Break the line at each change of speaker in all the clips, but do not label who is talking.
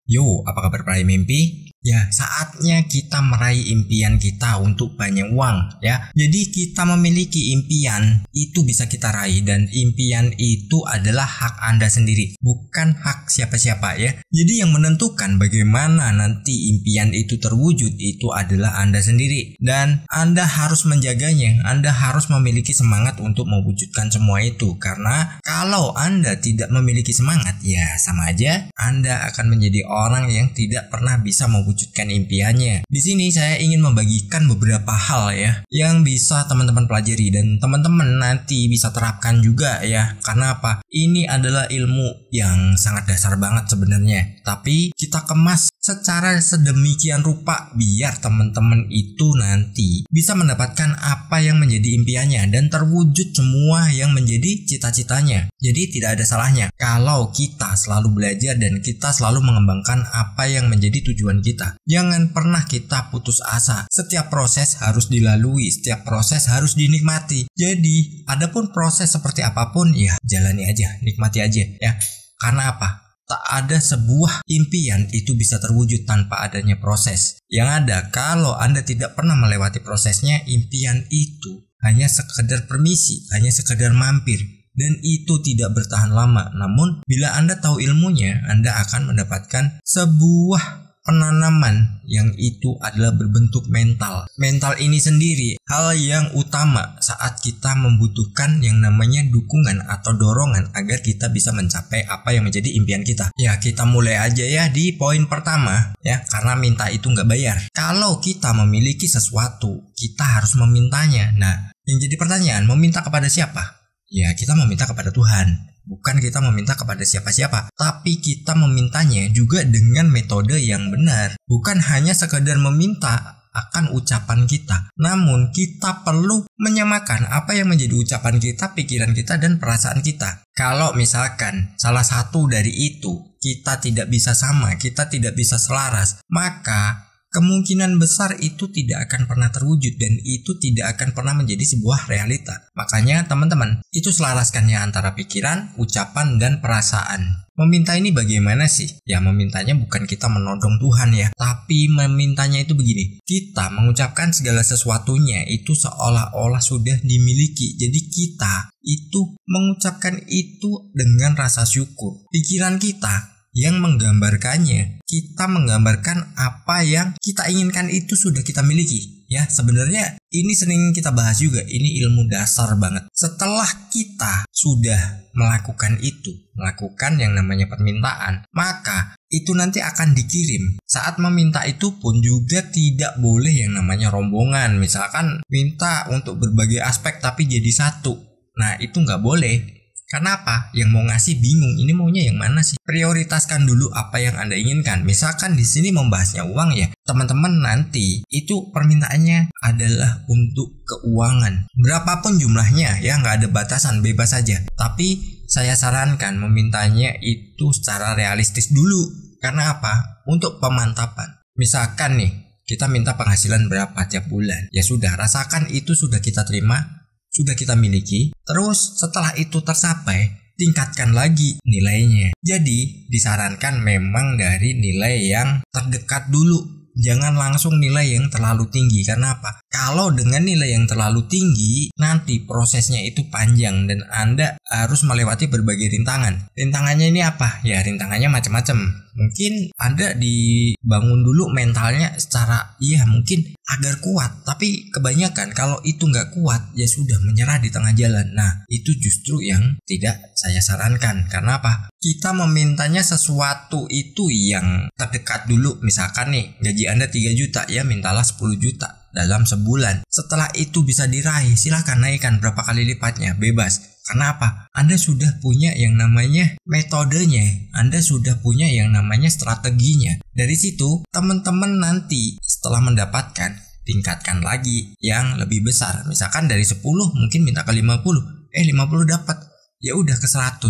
Yo, apa kabar peraih mimpi? Ya, saatnya kita meraih impian kita untuk banyak uang ya. Jadi kita memiliki impian itu bisa kita raih, dan impian itu adalah hak Anda sendiri, bukan hak siapa-siapa ya. Jadi yang menentukan bagaimana nanti impian itu terwujud itu adalah Anda sendiri, dan Anda harus menjaganya. Anda harus memiliki semangat untuk mewujudkan semua itu, karena kalau Anda tidak memiliki semangat ya sama aja Anda akan menjadi orang yang tidak pernah bisa mewujudkan impiannya. Di sini saya ingin membagikan beberapa hal ya yang bisa teman-teman pelajari dan teman-teman nanti bisa terapkan juga ya. Karena apa? Ini adalah ilmu yang sangat dasar banget sebenarnya, tapi kita kemas secara sedemikian rupa biar teman-teman itu nanti bisa mendapatkan apa yang menjadi impiannya dan terwujud semua yang menjadi cita-citanya. Jadi tidak ada salahnya kalau kita selalu belajar dan kita selalu mengembangkan apa yang menjadi tujuan kita. Jangan pernah kita putus asa. Setiap proses harus dilalui, setiap proses harus dinikmati. Jadi, adapun proses seperti apapun ya jalani aja, nikmati aja ya. Karena apa? Tak ada sebuah impian itu bisa terwujud tanpa adanya proses. Yang ada, kalau Anda tidak pernah melewati prosesnya, impian itu hanya sekedar permisi, hanya sekedar mampir. Dan itu tidak bertahan lama. Namun, bila Anda tahu ilmunya, Anda akan mendapatkan sebuah penanaman yang itu adalah berbentuk mental. Mental ini sendiri hal yang utama saat kita membutuhkan yang namanya dukungan atau dorongan agar kita bisa mencapai apa yang menjadi impian kita. Ya, kita mulai aja ya di poin pertama ya, karena minta itu nggak bayar. Kalau kita memiliki sesuatu, kita harus memintanya. Nah, yang jadi pertanyaan, meminta kepada siapa? Ya, kita meminta kepada Tuhan. Bukan kita meminta kepada siapa-siapa, tapi kita memintanya juga dengan metode yang benar. Bukan hanya sekedar meminta akan ucapan kita, namun kita perlu menyamakan apa yang menjadi ucapan kita, pikiran kita, dan perasaan kita. Kalau misalkan salah satu dari itu kita tidak bisa sama, kita tidak bisa selaras, maka kemungkinan besar itu tidak akan pernah terwujud dan itu tidak akan pernah menjadi sebuah realita. Makanya teman-teman, itu selaraskannya antara pikiran, ucapan, dan perasaan. Meminta ini bagaimana sih? Ya, memintanya bukan kita menodong Tuhan ya, tapi memintanya itu begini. Kita mengucapkan segala sesuatunya itu seolah-olah sudah dimiliki. Jadi kita itu mengucapkan itu dengan rasa syukur. Pikiran kita yang menggambarkannya, kita menggambarkan apa yang kita inginkan itu sudah kita miliki. Ya, sebenarnya ini sering kita bahas juga, ini ilmu dasar banget. Setelah kita sudah melakukan itu, melakukan yang namanya permintaan, maka itu nanti akan dikirim. Saat meminta itu pun juga tidak boleh yang namanya rombongan. Misalkan minta untuk berbagai aspek tapi jadi satu. Nah, itu nggak boleh. Karena apa? Yang mau ngasih bingung, ini maunya yang mana sih? Prioritaskan dulu apa yang Anda inginkan. Misalkan di sini membahasnya uang ya, teman-teman nanti itu permintaannya adalah untuk keuangan. Berapapun jumlahnya ya, nggak ada batasan, bebas saja. Tapi saya sarankan memintanya itu secara realistis dulu. Karena apa? Untuk pemantapan. Misalkan nih, kita minta penghasilan berapa tiap bulan. Ya sudah, rasakan itu sudah kita terima, sudah kita miliki. Terus setelah itu tercapai, tingkatkan lagi nilainya. Jadi disarankan memang dari nilai yang terdekat dulu. Jangan langsung nilai yang terlalu tinggi. Karena apa? Kalau dengan nilai yang terlalu tinggi, nanti prosesnya itu panjang dan Anda harus melewati berbagai rintangan. Rintangannya ini apa? Ya, rintangannya macam-macam. Mungkin Anda dibangun dulu mentalnya secara mungkin agar kuat, tapi kebanyakan kalau itu nggak kuat ya sudah menyerah di tengah jalan. Nah, itu justru yang tidak saya sarankan. Karena apa? Kita memintanya sesuatu itu yang terdekat dulu. Misalkan nih, gaji Anda 3 juta ya, mintalah 10 juta dalam sebulan. Setelah itu bisa diraih, silahkan naikkan berapa kali lipatnya, bebas. Karena apa? Anda sudah punya yang namanya metodenya, Anda sudah punya yang namanya strateginya. Dari situ, teman-teman nanti setelah mendapatkan, tingkatkan lagi yang lebih besar. Misalkan dari 10 mungkin minta ke 50. 50 dapat, ya udah ke 100.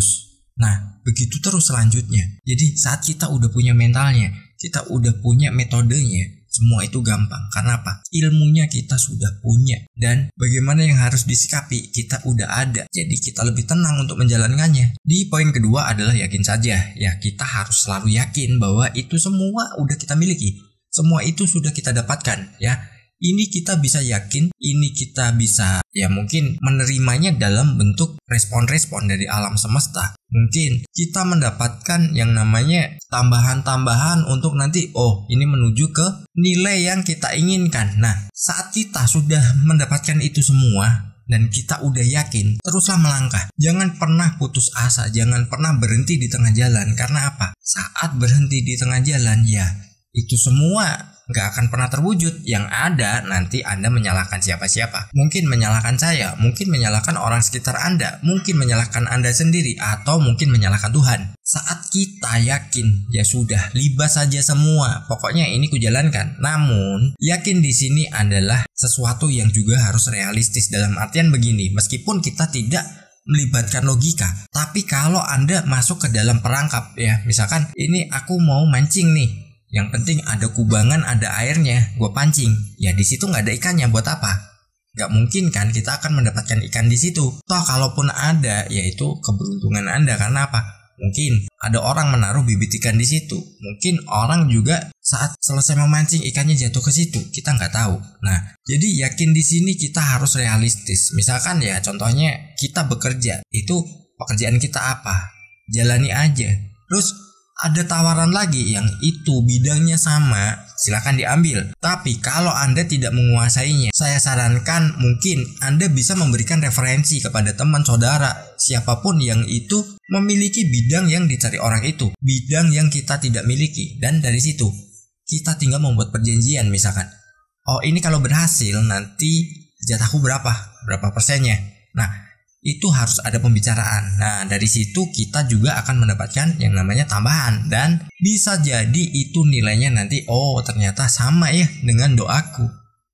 Nah, begitu terus selanjutnya. Jadi saat kita udah punya mentalnya, kita udah punya metodenya, Semua itu gampang. Karena apa? Ilmunya kita sudah punya. Dan bagaimana yang harus disikapi kita udah ada. Jadi kita lebih tenang untuk menjalankannya. Di poin kedua adalah yakin saja. Ya, kita harus selalu yakin bahwa itu semua udah kita miliki. Semua itu sudah kita dapatkan, ya. Ini kita bisa yakin, ini kita bisa ya mungkin menerimanya dalam bentuk respon-respon dari alam semesta. Mungkin kita mendapatkan yang namanya tambahan-tambahan untuk nanti, ini menuju ke nilai yang kita inginkan. Nah, saat kita sudah mendapatkan itu semua dan kita udah yakin, teruslah melangkah. Jangan pernah putus asa, jangan pernah berhenti di tengah jalan. Karena apa? Saat berhenti di tengah jalan, ya itu semua nggak akan pernah terwujud. Yang ada nanti Anda menyalahkan siapa-siapa. Mungkin menyalahkan saya, mungkin menyalahkan orang sekitar Anda, mungkin menyalahkan Anda sendiri, atau mungkin menyalahkan Tuhan. Saat kita yakin, ya sudah, libas saja semua. Pokoknya ini kujalankan. Namun, yakin di sini adalah sesuatu yang juga harus realistis dalam artian begini. Meskipun kita tidak melibatkan logika, tapi kalau Anda masuk ke dalam perangkap, ya misalkan ini aku mau mancing nih. Yang penting ada kubangan, ada airnya, gue pancing. Ya di situ nggak ada ikannya, buat apa? Nggak mungkin kan kita akan mendapatkan ikan di situ. Toh kalaupun ada, yaitu keberuntungan Anda. Karena apa? Mungkin ada orang menaruh bibit ikan di situ. Mungkin orang juga saat selesai memancing ikannya jatuh ke situ. Kita nggak tahu. Nah, jadi yakin di sini kita harus realistis. Misalkan ya contohnya kita bekerja, itu pekerjaan kita apa? Jalani aja. Terus ada tawaran lagi yang itu bidangnya sama, silakan diambil. Tapi kalau Anda tidak menguasainya, saya sarankan mungkin Anda bisa memberikan referensi kepada teman saudara, siapapun yang itu memiliki bidang yang dicari orang itu, bidang yang kita tidak miliki. Dan dari situ kita tinggal membuat perjanjian, misalkan, ini kalau berhasil nanti jatahku berapa persennya. Nah, itu harus ada pembicaraan. Nah, dari situ kita juga akan mendapatkan yang namanya tambahan. Dan bisa jadi itu nilainya nanti, ternyata sama ya dengan doaku.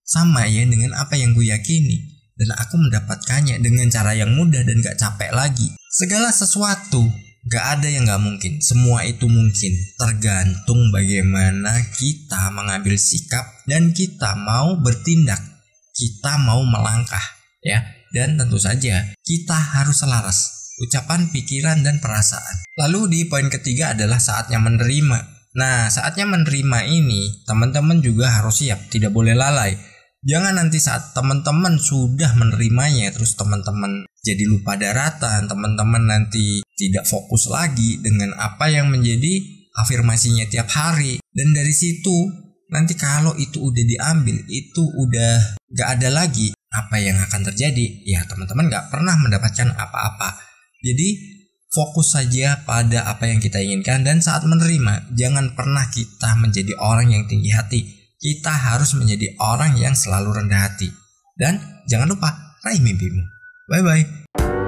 Sama ya dengan apa yang gue yakini. Dan aku mendapatkannya dengan cara yang mudah dan gak capek lagi. Segala sesuatu, gak ada yang gak mungkin. Semua itu mungkin. Tergantung bagaimana kita mengambil sikap dan kita mau bertindak. Kita mau melangkah, ya. Dan tentu saja kita harus selaras ucapan, pikiran, dan perasaan. Lalu di poin ketiga adalah saatnya menerima. Nah, saatnya menerima ini teman-teman juga harus siap, tidak boleh lalai. Jangan nanti saat teman-teman sudah menerimanya terus teman-teman jadi lupa daratan, teman-teman nanti tidak fokus lagi dengan apa yang menjadi afirmasinya tiap hari. Dan dari situ nanti kalau itu udah diambil, itu udah gak ada lagi. Apa yang akan terjadi? Ya teman-teman gak pernah mendapatkan apa-apa. Jadi fokus saja pada apa yang kita inginkan. Dan saat menerima, jangan pernah kita menjadi orang yang tinggi hati. Kita harus menjadi orang yang selalu rendah hati. Dan jangan lupa raih mimpimu. Bye bye.